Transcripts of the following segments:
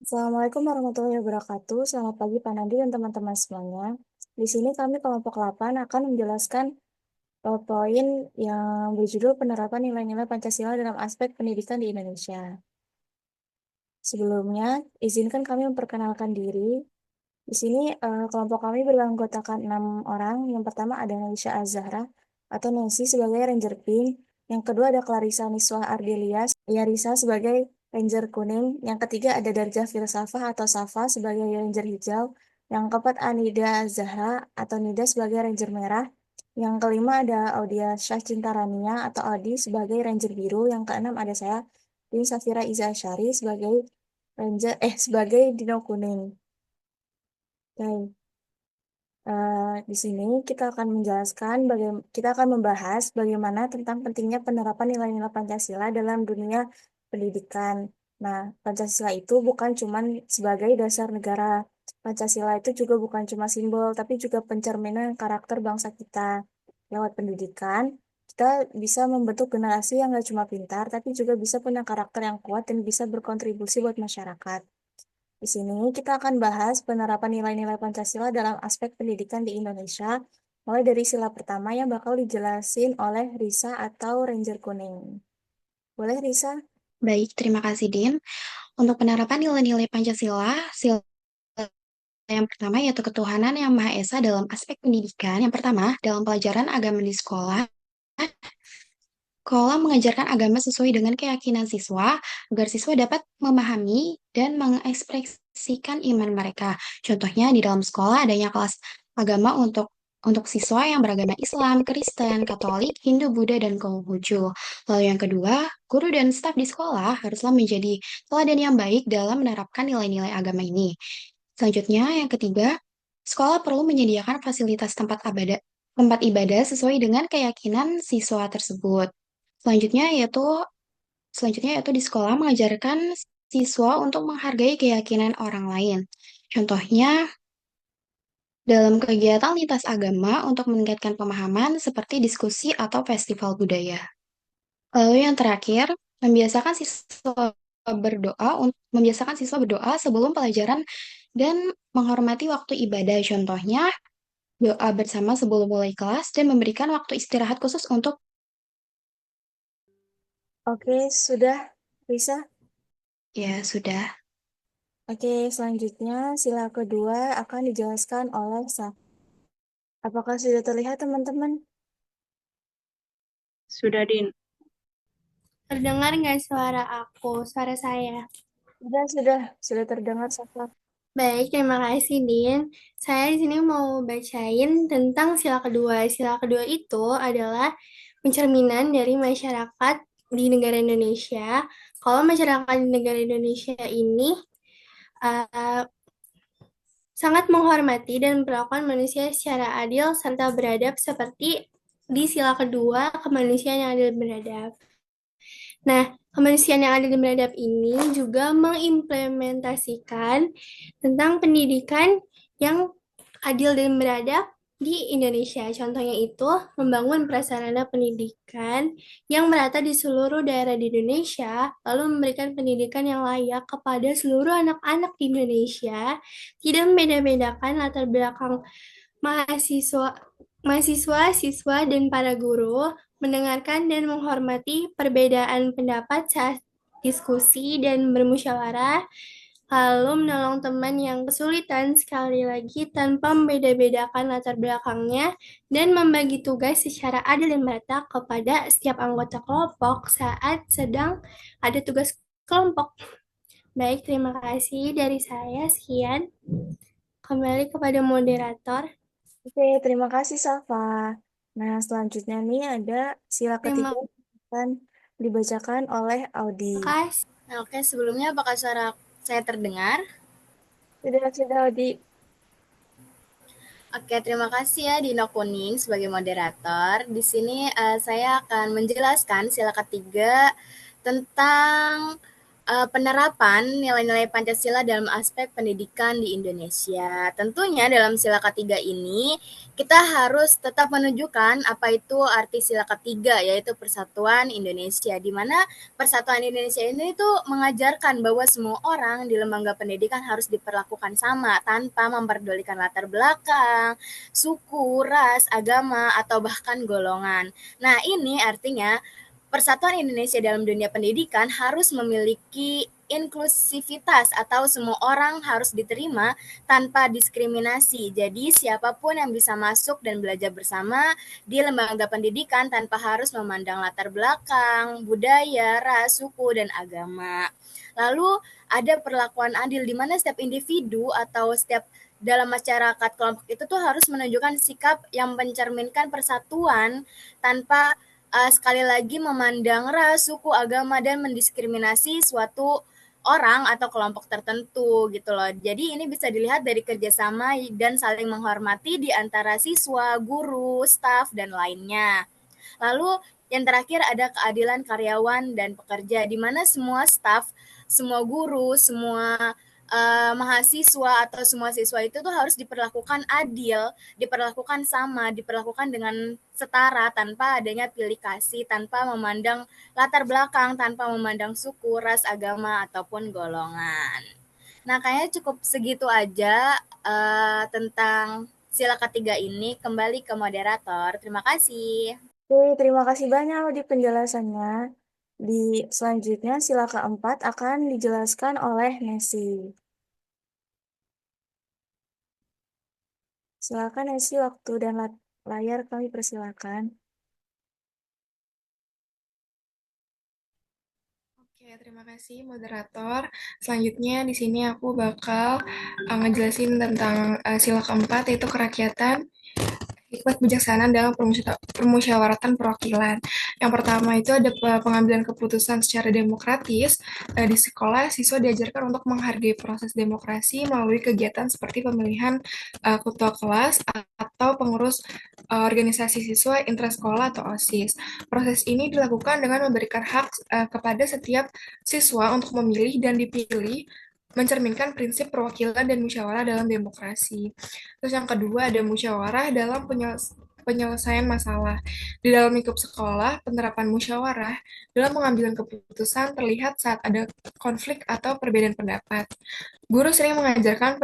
Assalamualaikum warahmatullahi wabarakatuh. Selamat pagi Pak Nandi dan teman-teman semuanya. Di sini kami kelompok 8 akan menjelaskan poin yang berjudul penerapan nilai-nilai Pancasila dalam aspek pendidikan di Indonesia. Sebelumnya, izinkan kami memperkenalkan diri. Di sini kelompok kami beranggotakan 6 orang. Yang pertama ada Naisha Azahra atau Nancy sebagai Ranger Pink. Yang kedua ada Clarissa Niswa Ardelia Yarisa sebagai Ranger Kuning. Yang ketiga ada Darjah Filsafah atau Safa sebagai Ranger Hijau. Yang keempat Anida Zahra atau Nida sebagai Ranger Merah. Yang kelima ada Audia Syahcintarania atau Audi sebagai Ranger Biru. Yang keenam ada saya, Din Safira Iza Asyari sebagai sebagai Dino Kuning. Oke. Di sini kita akan kita akan membahas bagaimana tentang pentingnya penerapan nilai-nilai Pancasila dalam dunia pendidikan. Nah, Pancasila itu bukan cuma sebagai dasar negara. Pancasila itu juga bukan cuma simbol, tapi juga pencerminan karakter bangsa kita. Lewat pendidikan, kita bisa membentuk generasi yang gak cuma pintar, tapi juga bisa punya karakter yang kuat dan bisa berkontribusi buat masyarakat. Di sini kita akan bahas penerapan nilai-nilai Pancasila dalam aspek pendidikan di Indonesia, mulai dari sila pertama yang bakal dijelasin oleh Risa atau Ranger Kuning. Boleh, Risa? Baik, terima kasih, Din. Untuk penerapan nilai-nilai Pancasila, sila yang pertama yaitu ketuhanan yang Maha Esa dalam aspek pendidikan. Yang pertama, dalam pelajaran agama di sekolah mengajarkan agama sesuai dengan keyakinan siswa, agar siswa dapat memahami dan mengekspresikan iman mereka. Contohnya, di dalam sekolah adanya kelas agama untuk siswa yang beragama Islam, Kristen, Katolik, Hindu, Buddha, dan Konghucu. Lalu yang kedua, guru dan staf di sekolah haruslah menjadi teladan yang baik dalam menerapkan nilai-nilai agama ini. Selanjutnya, yang ketiga, sekolah perlu menyediakan fasilitas tempat ibadah sesuai dengan keyakinan siswa tersebut. Selanjutnya yaitu selanjutnya yaitu di sekolah mengajarkan siswa untuk menghargai keyakinan orang lain. Contohnya dalam kegiatan lintas agama untuk meningkatkan pemahaman seperti diskusi atau festival budaya. Lalu yang terakhir, membiasakan siswa berdoa sebelum pelajaran dan menghormati waktu ibadah. Contohnya, doa bersama sebelum mulai kelas dan memberikan waktu istirahat khusus untuk. Oke, sudah, Risa. Ya, sudah. Oke, selanjutnya sila kedua akan dijelaskan oleh Sa. Apakah sudah terlihat, teman-teman? Sudah, Din. Terdengar nggak suara aku, suara saya? Sudah terdengar, Safa. Baik, terima kasih, Din. Saya di sini mau bacain tentang sila kedua. Sila kedua itu adalah pencerminan dari masyarakat di negara Indonesia. Kalau masyarakat di negara Indonesia ini uh, sangat menghormati dan memperlakukan manusia secara adil serta beradab seperti di sila kedua kemanusiaan yang adil dan beradab. Nah, kemanusiaan yang adil dan beradab ini juga mengimplementasikan tentang pendidikan yang adil dan beradab di Indonesia. Contohnya itu membangun prasarana pendidikan yang merata di seluruh daerah di Indonesia, lalu memberikan pendidikan yang layak kepada seluruh anak-anak di Indonesia, tidak membeda-bedakan latar belakang mahasiswa, siswa, dan para guru, mendengarkan dan menghormati perbedaan pendapat saat diskusi dan bermusyawarah, lalu menolong teman yang kesulitan sekali lagi tanpa membeda-bedakan latar belakangnya, dan membagi tugas secara adil dan merata kepada setiap anggota kelompok saat sedang ada tugas kelompok. Baik, terima kasih dari saya. Sekian. Kembali kepada moderator. Oke, terima kasih, Safa. Nah, selanjutnya nih ada sila Terima ketiga yang akan dibacakan oleh Audi. kasih. Oke, sebelumnya apakah suara saya terdengar? Sudah, Audi. Oke, terima kasih ya Dino Kuning sebagai moderator. Di sini saya akan menjelaskan sila ketiga tentang penerapan nilai-nilai Pancasila dalam aspek pendidikan di Indonesia. Tentunya dalam sila ketiga ini kita harus tetap menunjukkan apa itu arti sila ketiga, yaitu Persatuan Indonesia, di mana Persatuan Indonesia ini tuh mengajarkan bahwa semua orang di lembaga pendidikan harus diperlakukan sama tanpa memperdulikan latar belakang, suku, ras, agama, atau bahkan golongan. Nah, ini artinya Persatuan Indonesia dalam dunia pendidikan harus memiliki inklusivitas atau semua orang harus diterima tanpa diskriminasi. Jadi siapapun yang bisa masuk dan belajar bersama di lembaga pendidikan tanpa harus memandang latar belakang, budaya, ras, suku, dan agama. Lalu ada perlakuan adil di mana setiap individu atau setiap dalam masyarakat kelompok itu tuh harus menunjukkan sikap yang mencerminkan persatuan tanpa sekali lagi memandang ras, suku, agama, dan mendiskriminasi suatu orang atau kelompok tertentu gitu loh. Jadi ini bisa dilihat dari kerjasama dan saling menghormati di antara siswa, guru, staf, dan lainnya. Lalu yang terakhir ada keadilan karyawan dan pekerja, di mana semua staf, semua guru, semua mahasiswa atau semua siswa itu tuh harus diperlakukan adil, diperlakukan sama, diperlakukan dengan setara tanpa adanya pilih kasih, tanpa memandang latar belakang, tanpa memandang suku, ras, agama, ataupun golongan. Nah, kayaknya cukup segitu aja tentang sila ketiga ini. Kembali ke moderator. Terima kasih. Oke, terima kasih banyak di penjelasannya. Di selanjutnya sila keempat akan dijelaskan oleh Nesi. Silakan Nesi, waktu dan layar kami persilakan. Oke, terima kasih moderator. Selanjutnya di sini aku bakal ngejelasin tentang sila keempat yaitu kerakyatan, hikmat bijaksanaan dalam permusyawaratan perwakilan. Yang pertama itu ada pengambilan keputusan secara demokratis. Di sekolah, siswa diajarkan untuk menghargai proses demokrasi melalui kegiatan seperti pemilihan ketua kelas atau pengurus organisasi siswa intrasekolah atau OSIS. Proses ini dilakukan dengan memberikan hak kepada setiap siswa untuk memilih dan dipilih, mencerminkan prinsip perwakilan dan musyawarah dalam demokrasi. Terus yang kedua ada musyawarah dalam penyelesaian masalah. Di dalam lingkup sekolah, penerapan musyawarah dalam pengambilan keputusan terlihat saat ada konflik atau perbedaan pendapat. Guru sering mengajarkan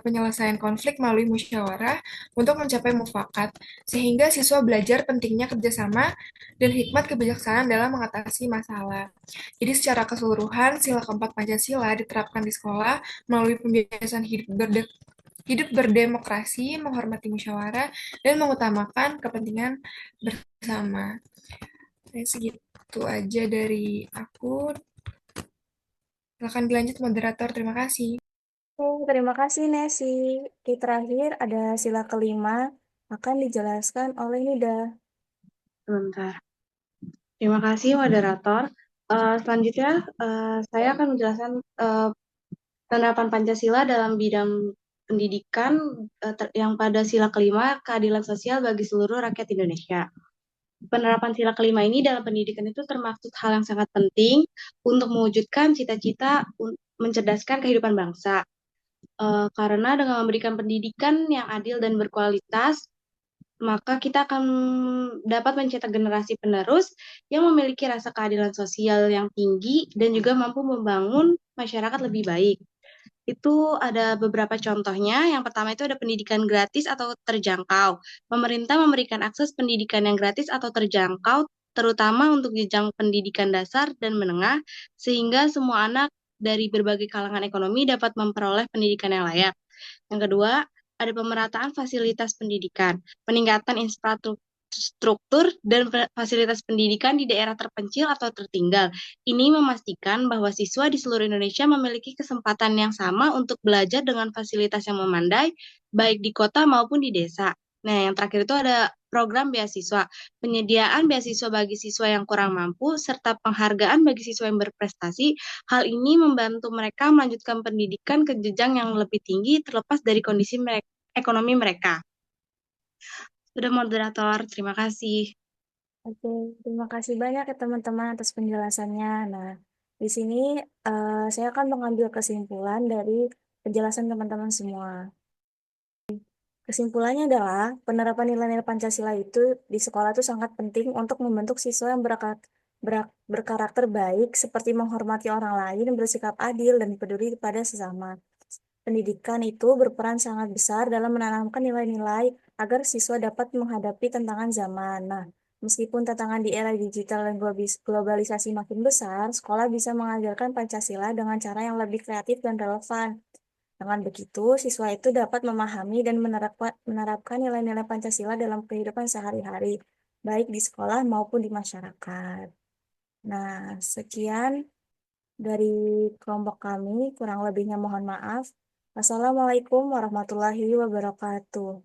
penyelesaian konflik melalui musyawarah untuk mencapai mufakat, sehingga siswa belajar pentingnya kerjasama dan hikmat kebijaksanaan dalam mengatasi masalah. Jadi secara keseluruhan, sila keempat Pancasila diterapkan di sekolah melalui pembiasan hidup berdemokrasi, menghormati musyawarah, dan mengutamakan kepentingan bersama. Nah, segitu aja dari aku. Silakan dilanjut moderator, terima kasih. Oke, terima kasih Nesi. Oke, terakhir ada sila kelima akan dijelaskan oleh Nida. Sebentar. Terima kasih moderator. Selanjutnya saya akan menjelaskan penerapan Pancasila dalam bidang pendidikan yang pada sila kelima keadilan sosial bagi seluruh rakyat Indonesia. Penerapan sila kelima ini dalam pendidikan itu termaksud hal yang sangat penting untuk mewujudkan cita-cita mencerdaskan kehidupan bangsa. Karena dengan memberikan pendidikan yang adil dan berkualitas, maka kita akan dapat mencetak generasi penerus yang memiliki rasa keadilan sosial yang tinggi dan juga mampu membangun masyarakat lebih baik. Itu ada beberapa contohnya. Yang pertama itu ada pendidikan gratis atau terjangkau. Pemerintah memberikan akses pendidikan yang gratis atau terjangkau, terutama untuk jenjang pendidikan dasar dan menengah, sehingga semua anak dari berbagai kalangan ekonomi dapat memperoleh pendidikan yang layak. Yang kedua, ada pemerataan fasilitas pendidikan, peningkatan infrastruktur dan fasilitas pendidikan di daerah terpencil atau tertinggal. Ini memastikan bahwa siswa di seluruh Indonesia memiliki kesempatan yang sama untuk belajar dengan fasilitas yang memandai, baik di kota maupun di desa. Nah, yang terakhir itu ada program beasiswa, penyediaan beasiswa bagi siswa yang kurang mampu, serta penghargaan bagi siswa yang berprestasi. Hal ini membantu mereka melanjutkan pendidikan ke jenjang yang lebih tinggi terlepas dari kondisi ekonomi mereka. Sudah moderator, terima kasih. Oke, terima kasih banyak ya teman-teman atas penjelasannya. Nah, Di sini saya akan mengambil kesimpulan dari penjelasan teman-teman semua. Kesimpulannya adalah penerapan nilai-nilai Pancasila itu di sekolah itu sangat penting untuk membentuk siswa yang berkarakter baik, seperti menghormati orang lain, bersikap adil, dan peduli pada sesama. Pendidikan itu berperan sangat besar dalam menanamkan nilai-nilai agar siswa dapat menghadapi tantangan zaman. Nah, meskipun tantangan di era digital dan globalisasi makin besar, sekolah bisa mengajarkan Pancasila dengan cara yang lebih kreatif dan relevan. Dengan begitu, siswa itu dapat memahami dan menerapkan nilai-nilai Pancasila dalam kehidupan sehari-hari, baik di sekolah maupun di masyarakat. Nah, sekian dari kelompok kami, kurang lebihnya mohon maaf. Wassalamualaikum warahmatullahi wabarakatuh.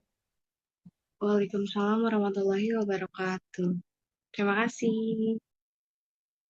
Waalaikumsalam warahmatullahi wabarakatuh. Terima kasih.